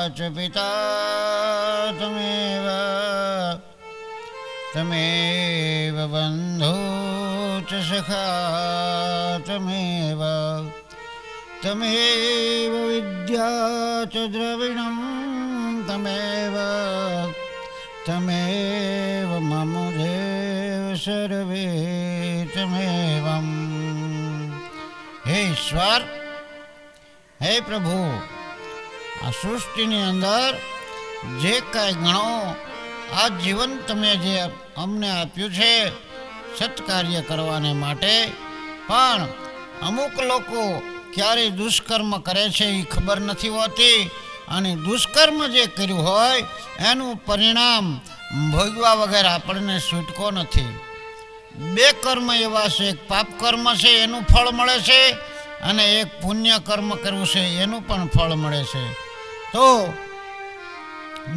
च पिता तमेव तमेव बन्धो च सखा तमेव तमेव विद्या च द्रविणं तमेव तमेव मम देव सर्वे तमेवं। हे ईश्वर, हे प्रभु, आ सृष्टिनी अंदर जे कांई गणो आ जीवन तमे जे अमने आप्युं छे सत्कार्य करवाने माटे, पण अमुक लोको क्यारे दुष्कर्म करे छे ए खबर नथी होती अने दुष्कर्म जे कर्युं होय एनुं परिणाम भोगवा वगैर आपणे छूटको नथी। बे कर्म एवा छे, एक पाप कर्म छे एनुं फळ मळे छे अने एक पुण्य कर्म कर्युं छे एनुं पण फळ मळे छे। तो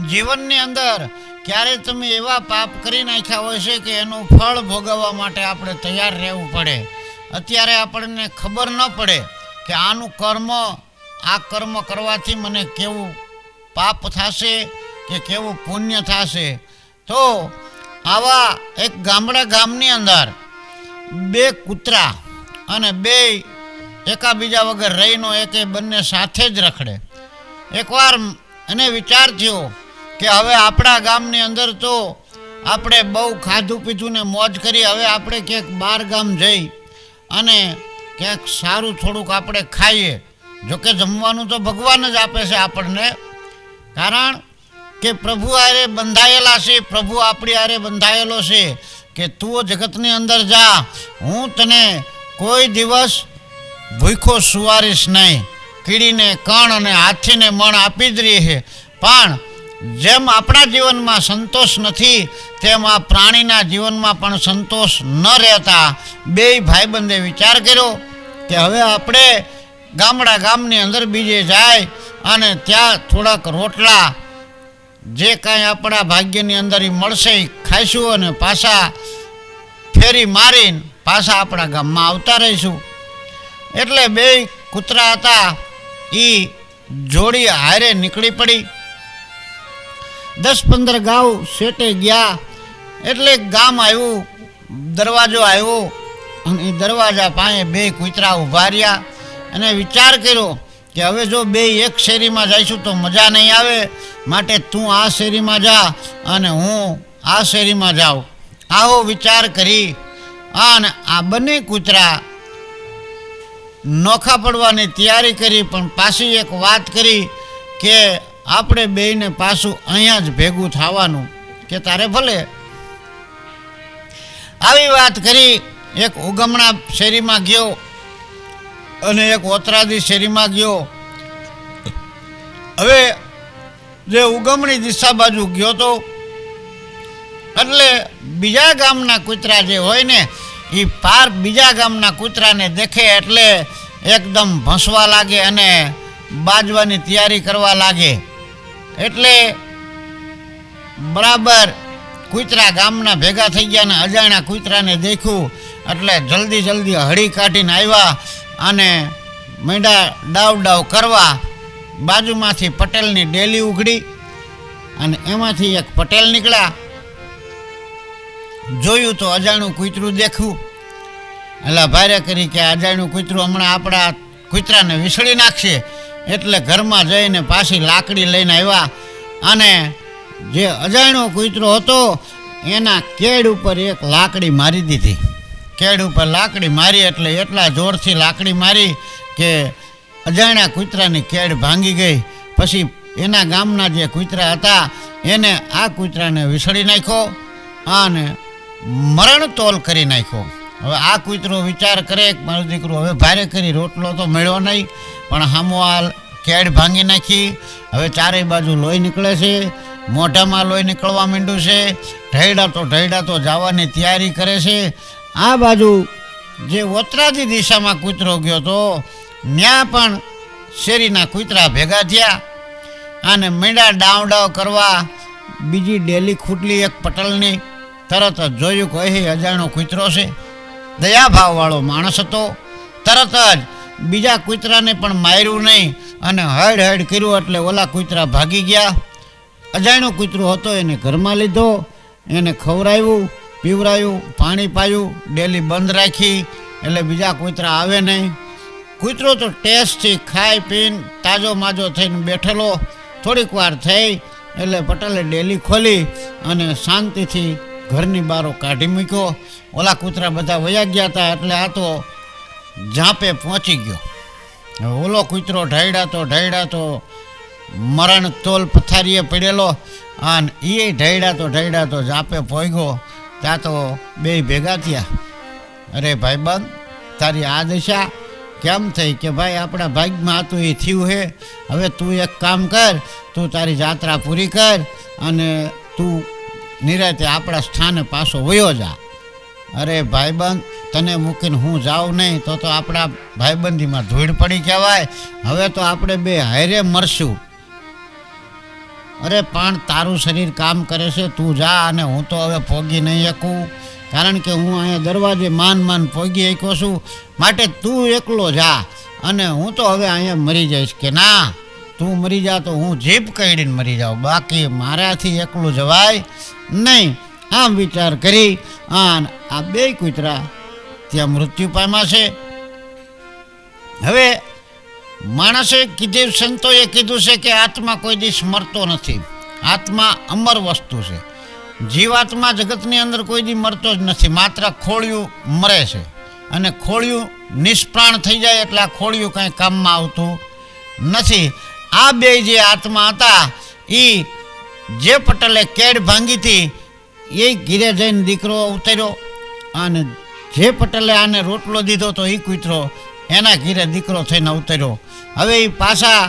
जीवननी अंदर क्यारे तमे एवा पाप करी नाख्या होय छे के एनुं फळ भोगववा माटे आपणे तैयार रहेवुं पड़े। अत्यारे आपणे खबर न पड़े के आनुं कर्म आ कर्म करवाथी मने केवुं पाप थशे के केवुं पुण्य थशे। तो आवा एक गामनी अंदर बे कूतरा अने बे एकाबीजा वगर रहीनो एके बंने साथे ज रखड़े। एकवार एने विचार थयो के हवे आपणा गामनी अंदर तो आपणे बहु खाधुं पीधुं ने मौज करी, हवे आपणे क्यांक बार गाम जई अने क्यांक सारूं थोड़ुंक आपणे खाईए। जो कि जमवानुं तो भगवान ज आपे छे आपणने, कारण के प्रभु आरे बंधायेला छे, प्रभु आपणी आरे बंधायेलो छे के तू जगतनी अंदर जा, हूँ तने कोई दिवस भूखो सुवारीश नहीं, कीड़ीने कण अने हाथीने मण आपी ज रहे। पण जेम आपणा जीवनमां संतोष नथी तेम आ प्राणीना जीवनमां पण संतोष न रहता बेय भाईबंधे विचार कर्यो के हवे आपणे गामनी अंदर बीजे जाय अने त्या थोड़ाक रोटला जे कांई आपणा भाग्यनी अंदर मळशे खाईशुं अने पाछा फेरी मारीने पाछा आपणा गाममां आवता रहीशुं। एटले बेय कूतरा हता ई जोड़ी हारे निकળી पड़ी। 10-15 गांव सेटे गया एटले गाम आव्युं, दरवाजो आव्यो अने ए दरवाजा पासे बे कूतरा उभा रह्या अने विचार कर्यो कि हवे जो बे एक शेरीमां जाईशुं तो मजा नहीं आवे, माटे तू आ शेरीमां जा अने हूँ आ शेरीमां जाऊं। आवो विचार करी अने आ बने कूतरा नोखा पड़वानी तैयारी करी, पण पाછી एक वात करी के आपणे बेयने पाछुं अहींया ज भेगुं थवानुं के तारे भले। आवी वात करी एक उगमणा शेरीमां गयो अने एक ओतरादी शेरीमां गयो। हवे जे उगमणी दिशा बाजू गयो तो एटले बीजा गामना कूतरा जे होय ने ई पार बीजा गामना कूतराने देखे एटले एकदम भसवा लागे अने बाजवानी तैयारी करवा लागे। एटले बराबर कूतरा गामना भेगा थई गया ने अजाण्या कूतराने देख्युं एटले जल्दी जल्दी हળી काढीने आव्या अने मींडा डाव डाव करवा। बाजुमांथी पटेलनी डेली उघड़ी अने एमांथी एक पटेल निकळ्या। जोयुं तो अजाण्युं कूतરું देख्युं એટલે ભારે કરી કે અજાણ્યું કૂતરું હમણાં આપણા કૂતરાને વિસળી નાખશે, એટલે ઘરમાં જઈને પાછી લાકડી લઈને આવ્યા અને જે અજાણ્યો કૂતરો હતો એના કેડ ઉપર એક લાકડી મારી દીધી। કેડ ઉપર લાકડી મારી એટલે એટલા જોરથી લાકડી મારી કે અજાણ્યા કૂતરાની કેડ ભાંગી ગઈ। પછી એના ગામના જે કૂતરા હતા એને આ કૂતરાને વિસળી નાખ્યો અને મરણ તોલ કરી નાખ્યો। હવે આ કૂતરો વિચાર કરે કે મારો દીકરો હવે ભારે કરી રોટલો તો મળ્યો નહીં, પણ હામો આ કેડ ભાંગી નાખી, હવે ચારેય બાજુ લોહી નીકળે છે, મોઢામાં લોહી નીકળવા માંડ્યું છે, ઢળડા તો જવાની તૈયારી કરે છે। આ બાજુ જે ઓતરાદી દિશામાં કૂતરો ગયો તો ત્યાં પણ શેરીના કૂતરા ભેગા થયા અને મીંડા ડાવ ડાવ કરવા। બીજી ડેલી ખૂટલી એક પટેલની તરત જ જોયું કે અહીં અજાણ્યો કૂતરો છે। દયાભાવવાળો માણસ હતો, તરત જ બીજા કૂતરાને પણ માર્યું નહીં અને હડ હડ કર્યું એટલે ઓલા કૂતરા ભાગી ગયા. અજાણ્યો કૂતરો હતો એને ઘરમાં લીધો, એને ખવડાવ્યું, પીવરાયું, પાણી પાયું, ડેલી બંધ રાખી એટલે બીજા કૂતરા આવે નહીં. કૂતરો તો ટેસ્ટથી ખાઈ પીને તાજો માજો થઈને બેઠેલો. થોડીક વાર થઈ એટલે પટેલે ડેલી ખોલી અને શાંતિથી ઘરની બારો કાઢી મૂક્યો. ઓલા કૂતરા બધા વયા ગયા હતા એટલે આ તો ઝાંપે પહોંચી ગયો. ઓલો કૂતરો ઢળ્યાતો મરણ તોલ પથારીએ પડેલો અને એ ઢળ્યાતો ઝાંપે પહોંચ્યો. ત્યાં તો બે ભેગા થયા. અરે ભાઈબંધ, તારી આ દશા કેમ થઈ? કે ભાઈ આપણા ભાગ્યમાં હતું એ થયું હે. હવે તું એક કામ કર, તું તારી જાત્રા પૂરી કર અને તું નિરાતે આપણા સ્થાને પાછો વયો જા. અરે ભાઈબંધ, તને મૂકીને હું જાઉં નહીં તો આપણા ભાઈબંધીમાં ધૂળ પડી કહેવાય. હવે તો આપણે બે હારે મરશું. અરે પણ તારું શરીર કામ કરે છે, તું જા અને હું તો હવે પોગી નહીં શકું, કારણ કે હું અહીંયા દરવાજે માન પોગી શક્યો છું. માટે તું એકલો જા અને હું તો હવે અહીંયા મરી જઈશ. કે ના, તું મરી જા તો હું જીભ કાઢીને મરી જાઉં, બાકી મારાથી એકલું જવાય નહીં. આમ વિચાર કરી આ બે કૂતરા ત્યાં મૃત્યુ પામ્યા છે. હવે માણસે કીધું, સંતોએ કીધું છે કે આત્મા કોઈ દિવસ મરતો નથી. આત્મા અમર વસ્તુ છે. જીવાત્મા જગતની અંદર કોઈ દી મરતો જ નથી, માત્ર ખોળિયું મરે છે. અને ખોળિયું નિષ્પ્રાણ થઈ જાય એટલે આ ખોળિયું કાંઈ કામમાં આવતું નથી. આ બે જે આત્મા હતા એ જે પટેલે કેડ ભાંગી હતી એ ઘીરે જઈને દીકરો ઉતર્યો, અને જે પટેલે આને રોટલો દીધો તો એ કૂતરો એના ઘીરે દીકરો થઈને ઉતર્યો. હવે એ પાછા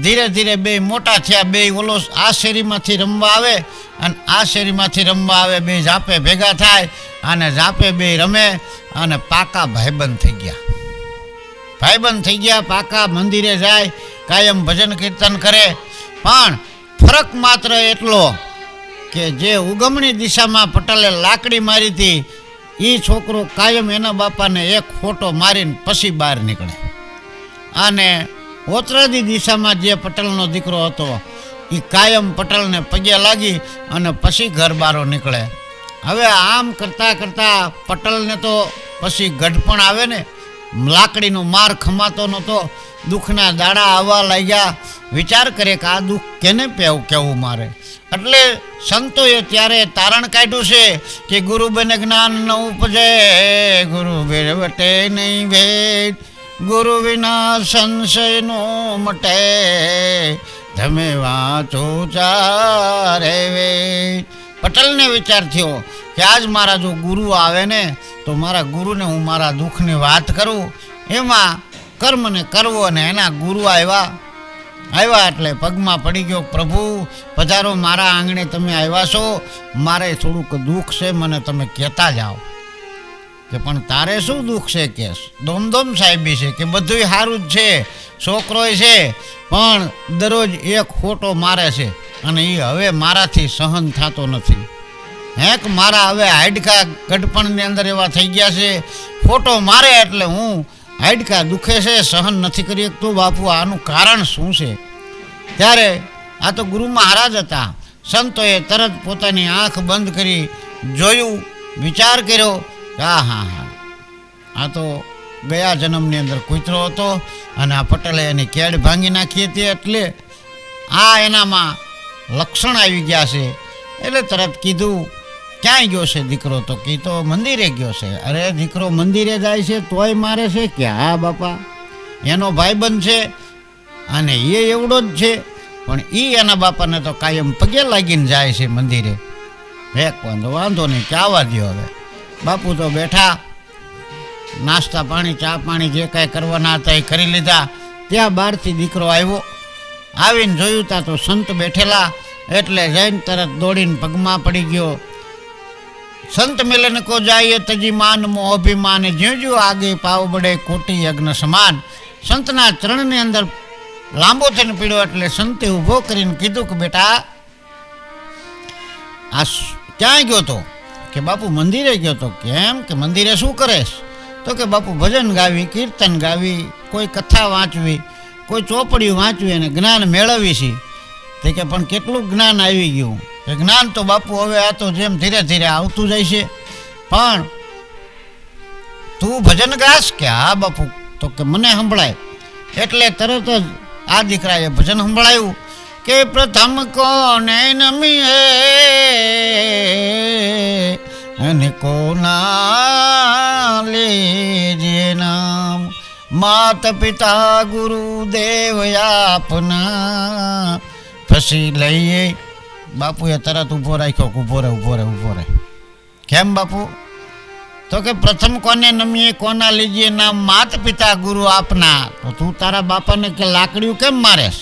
ધીરે ધીરે બે મોટા થયા. બે ઓલો આ શેરીમાંથી રમવા આવે અને આ શેરીમાંથી રમવા આવે. બે ઝાપે ભેગા થાય અને ઝાપે બે રમે અને પાકા ભાઈબંધ થઈ ગયા. પાકા મંદિરે જાય, કાયમ ભજન કીર્તન કરે. પણ ફરક માત્ર એટલો કે જે ઉગમણી દિશામાં પટેલે લાકડી મારી હતી એ છોકરો કાયમ એના બાપાને એક ખોટો મારીને પછી બહાર નીકળે. અને ઓતરાદી દિશામાં જે પટેલનો દીકરો હતો એ કાયમ પટેલને પગે લાગી અને પછી ઘર બારો નીકળે. હવે આમ કરતાં કરતાં પટેલને તો પછી ગઢપણ આવે ને, લાકડીનો માર ખમાતો નહોતો, દુઃખના દાડા આવવા લાગ્યા. વિચાર કરે કે આ દુઃખ કેને કેવું મારે. એટલે સંતોએ ત્યારે તારણ કાઢ્યું છે કે ગુરુ બને જ્ઞાન ન ઉપજે, ગુરુ વટે નહીં ભેદ, ગુરુ વિના સંશય નો મટે, તમે વાંચો ચારે વેદ. પટેલને વિચાર થયો કે આજ મારા જો ગુરુ આવે ને તો મારા ગુરુને હું મારા દુઃખની વાત કરું. એમાં કર્મને કરવો અને એના ગુરુ આવ્યા એટલે પગમાં પડી ગયો. પ્રભુ પધારો, મારા આંગણે તમે આવ્યા છો, મારે થોડુંક દુઃખ છે, મને તમે કહેતા જાઓ. કે પણ તારે શું દુઃખ છે? કેસ દોમદોમ સાહેબી છે કે બધુંય સારું જ છે, છોકરોય છે, પણ દરરોજ એક ખોટો મારે છે અને એ હવે મારાથી સહન થતો નથી. હેક મારા હવે હાડકા ગઢપણની અંદર એવા થઈ ગયા છે, ખોટો મારે એટલે હું હાડકા દુખે છે, સહન નથી કરી શકતો. બાપુ આનું કારણ શું છે? ત્યારે આ તો ગુરુ મહારાજ હતા. સંતોએ તરત પોતાની આંખ બંધ કરી જોયું, વિચાર કર્યો. હા, આ તો ગયા જન્મની અંદર કૂતરો હતો અને આ પટેલે એની કેડ ભાંગી નાખી હતી, એટલે આ એનામાં લક્ષણ આવી ગયા છે. એટલે તરત કીધું, ક્યાંય ગયો છે દીકરો? તો કીધો મંદિરે ગયો છે. અરે દીકરો મંદિરે જાય છે તોય મારે છે? કે હા બાપા, એનો ભાઈબંધ છે અને એ એવડો જ છે, પણ એ એના બાપાને તો કાયમ પગે લાગીને જાય છે મંદિરે. એક વાંધો નહીં, કે આવવા દો. હવે બાપુ તો બેઠા, નાસ્તા પાણી, ચા પાણી જે કાંઈ કરવાના હતા એ કરી લીધા. ત્યાં બહારથી દીકરો આવ્યો. આવીને જોયું તા તો સંત બેઠેલા, એટલે જઈને તરત દોડીને પગમાં પડી ગયો. સંત મિલન કો જાય તજી માન મોહ અભિમાન, જ્યું જ્યું આગે પાવ બડે કોટી યજ્ઞ સમાન. સંતના ચરણની અંદર લાંબો થઈને પીડ્યો એટલે સંતે ઊભો કરીને કીધું કે બેટા આ ક્યાં ગયો તો? કે બાપુ મંદિરે ગયો તો. કેમ? કે મંદિરે શું કરેશ? તો કે બાપુ ભજન ગાવી, કીર્તન ગાવી, કોઈ કથા વાંચવી, કોઈ ચોપડીઓ વાંચવી અને જ્ઞાન મેળવી છે. તે કે પણ કેટલું જ્ઞાન આવી ગયું એ જ્ઞાન તો બાપુ હવે આ તો જેમ ધીરે ધીરે આવતું જાય છે. પણ તું ભજન ગાશ કે? હા બાપુ. તો કે મને સંભળાય. એટલે તરત જ આ દીકરાએ ભજન સંભળાયું કે પ્રથમ કોને નમીએ અને કોના લેજે નામ, માત પિતા ગુરુ દેવ આપના પછી લઈએ. બાપુએ તરત ઊભો રાખ્યો. ઊભો રહે. કેમ બાપુ? તો કે પ્રથમ કોને નમીએ કોના લીજીએ નામ, માત પિતા ગુરુ આપના. તો તું તારા બાપાને કે લાકડીયું કેમ મારેશ?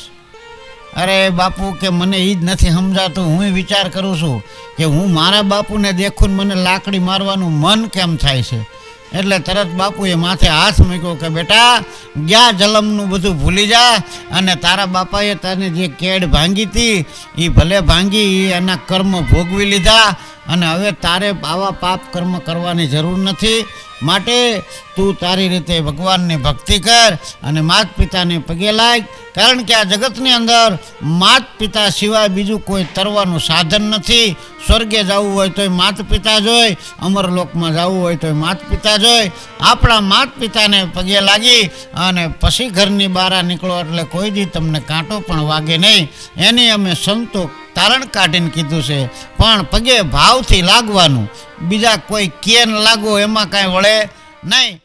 અરે બાપુ કે મને એ જ નથી સમજાતું. હું વિચાર કરું છું કે હું મારા બાપુને દેખું મને લાકડી મારવાનું મન કેમ થાય છે. એટલે તરત બાપુએ માથે હાથ મૂક્યો કે બેટા ગયા જલમનું બધું ભૂલી જા અને તારા બાપાએ તને જે કેડ ભાંગી હતી એ ભલે ભાંગી, એના કર્મ ભોગવી લીધા અને હવે તારે આવા પાપ કર્મ કરવાની જરૂર નથી. માટે તું તારી રીતે ભગવાનની ભક્તિ કર અને માત પિતાને પગે લાગ. કારણ કે આ જગતની અંદર માત પિતા સિવાય બીજું કોઈ તરવાનું સાધન નથી. સ્વર્ગે જવું હોય તોય માત પિતા જોઈ, અમરલોકમાં જવું હોય તોય માત પિતા જોઈ. આપણા માત પિતાને પગે લાગી અને પછી ઘરની બહાર નીકળો એટલે કોઈ દી તમને કાંટો પણ વાગે નહીં. એની અમે સંતો તારણ કાઢીને કીધું છે. પણ પગે ભાવથી લાગવાનું, બીજા કોઈ કેન લાગો એમાં કાંઈ વળે નહીં.